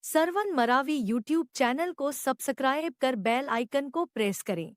Sarwan Maravi YouTube channel को subscribe कर bell icon को प्रेस करें।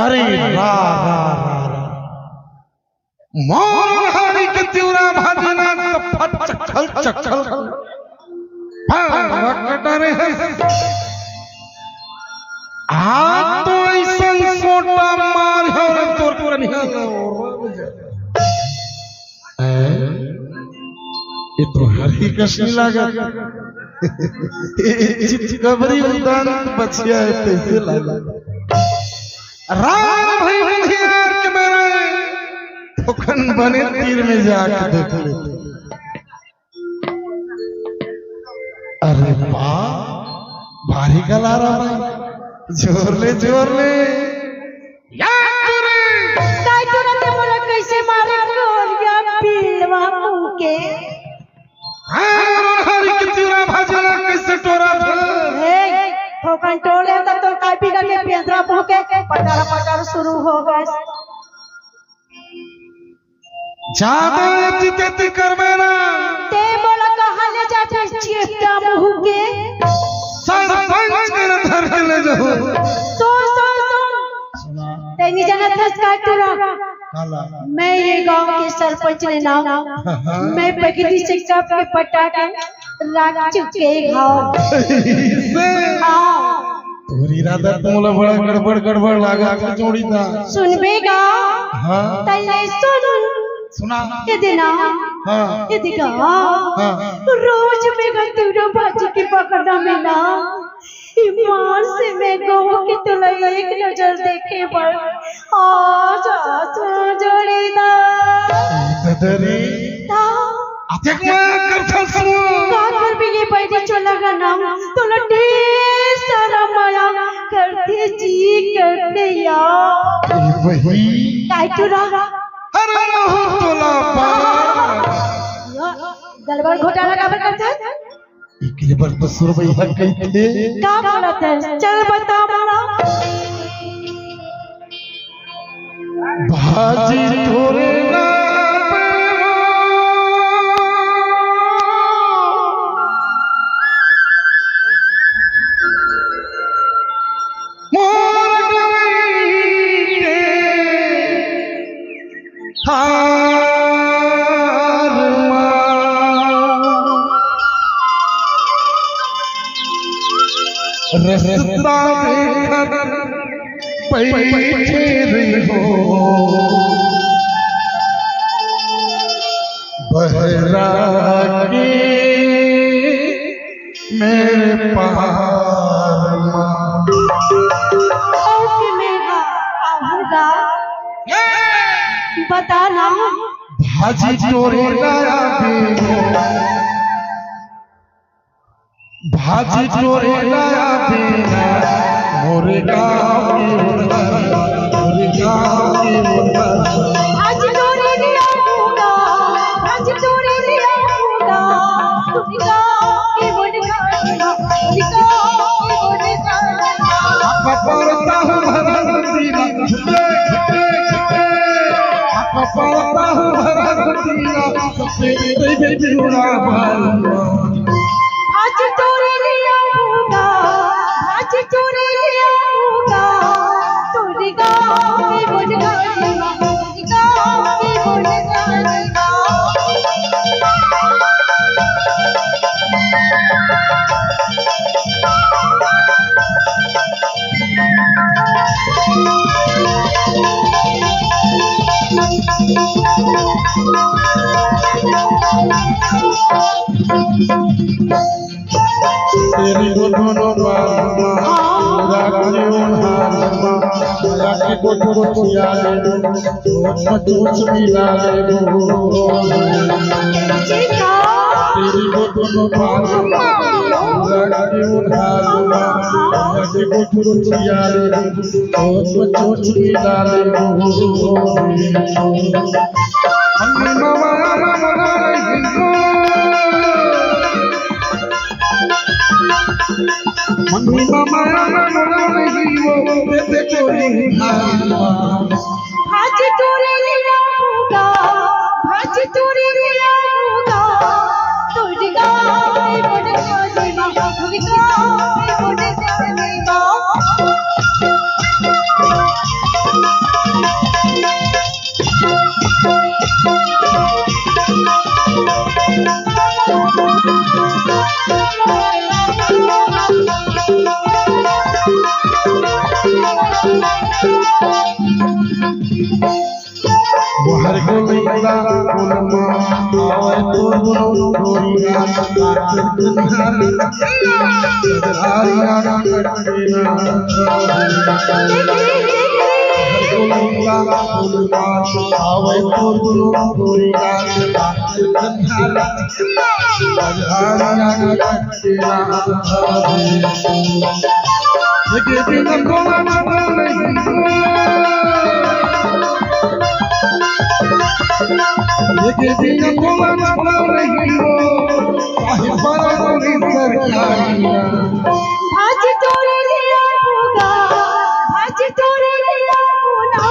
अरे रा रा रा मोर हरि के तिउरा भाजना फट चखल चखल डरे आ तो ऐसा सोटा मार है तोर कनिया ये तो हरि कृष्ण लगा चितकबरी उदान बचिया है कैसे लगा राम भाई हथियार के मेरे थोकन बने तीर में जाके देख लेते। अरे बा भारी गला रहा भाई जोर ले काय तुरंत मोला कैसे मारे गोरिया पिलवा मुके हरि के तिउरा भाजना कैसे टोरा हे ठोकन टोले तो काय पिघल के पेंद्रा भोके पटार शुरू हो गए। ज्यादा अतिथि करबे ना ते बोला कहां ले जाते चेप्टा मुंह के सरपंच के धर के ले जाओ सुना तेनी जनत हस का तुरा मैं ये गांव के सरपंच ने नाम मैं पगड़ी से कप के पटा के राख चुके घाव तोरी इरादा तुमला बड़ा गड़बड़ लागा के जोड़ी था सुनबेगा हां तले सुना ये देना हां ये दिखा रोज में तुरो भाजी की पकड़ना में ना ईमान से मैं गो के तुला एक नजर देखे पर आजा तू जोड़ीदा तदरी अतेक मैं करथा सुनो का कर भी ये बैठे चला का नाम तुला ढेर सारा माया करते जी करते यार वही काय तुरा अरे मोह तोला पा गड़बड़ घोटाला का करता है एक लिए पर बसुर भैया कहते क्या बोलत है चल बता मारा भाजी तोरे ना रसता देखकर बैठे रही हो बहरा के मेरे पार ओके मेरा आऊंगा बताना भाजी तोरे लाया भाजी तोरे लाया बेना मोरे गाँव की आज तोरे लिया होगा आज तोरे लिया होगा तुझका के बोल का बिहुरा बालमा आज तोरे लिया होगा, आज तोरे लिया होगा, तोरे गाँव में मुर्गा जीवा, तोरे गाँव में मुर्गा जीवा। तेरी दोनों बालमा राखी उन्हारमा माया की कोठो छिया ले चोच मिला ले तेरी दोनों बालमा राखी उन्हारमा माया की कोठो छिया ले चोच मिला ले अन्नी मामा मम्मी मामा नहीं वो बेटे चोरी आज तोरे लिया होगा, आज तोरे लिया होगा, तोरे गाँव में मुर्गा जीवा, तोरे गाँव में मुर्गा जीवा। हर को लैला उनमा आवे तो गोरिया आरिया कटना लैला उनमा आवे तो गोरिया आरिया कटना लेके बिना कोना नहीं लेके बिना कोना नहीं हो साहिबारा री सरकारिया आज तोरे लिया होगा, आज तोरे लिया होगा,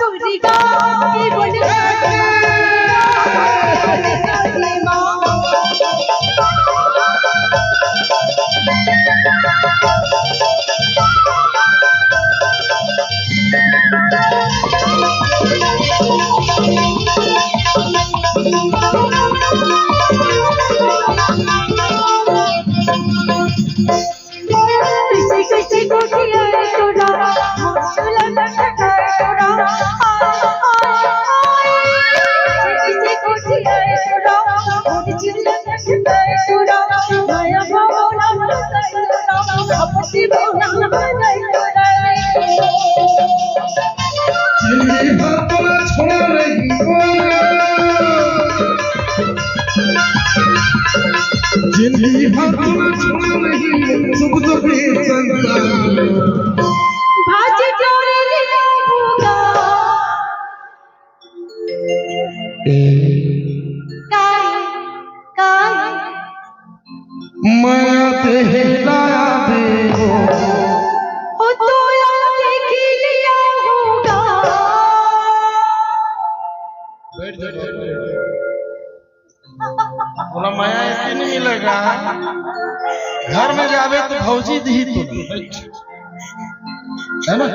तोरे गाँव में मुर्गा जीवा। किसी को किया तोड़ा मुश्किल तोड़ा किसी को किया तोड़ा मुश्किल तोड़ा माया भावना तोड़ा अपनी भावना तोड़ा जिंदगी भर तोला छोड़ा नहीं हो जिंदगी भर तोला छोड़ा नहीं सुख दुख संसार भाज तोरे लिया होगा काय माया ते हिलाया दे हो तो देख लिया होगा। बोला माया ऐसे नहीं लगा घर में जावे तो भौजी दी तो है ना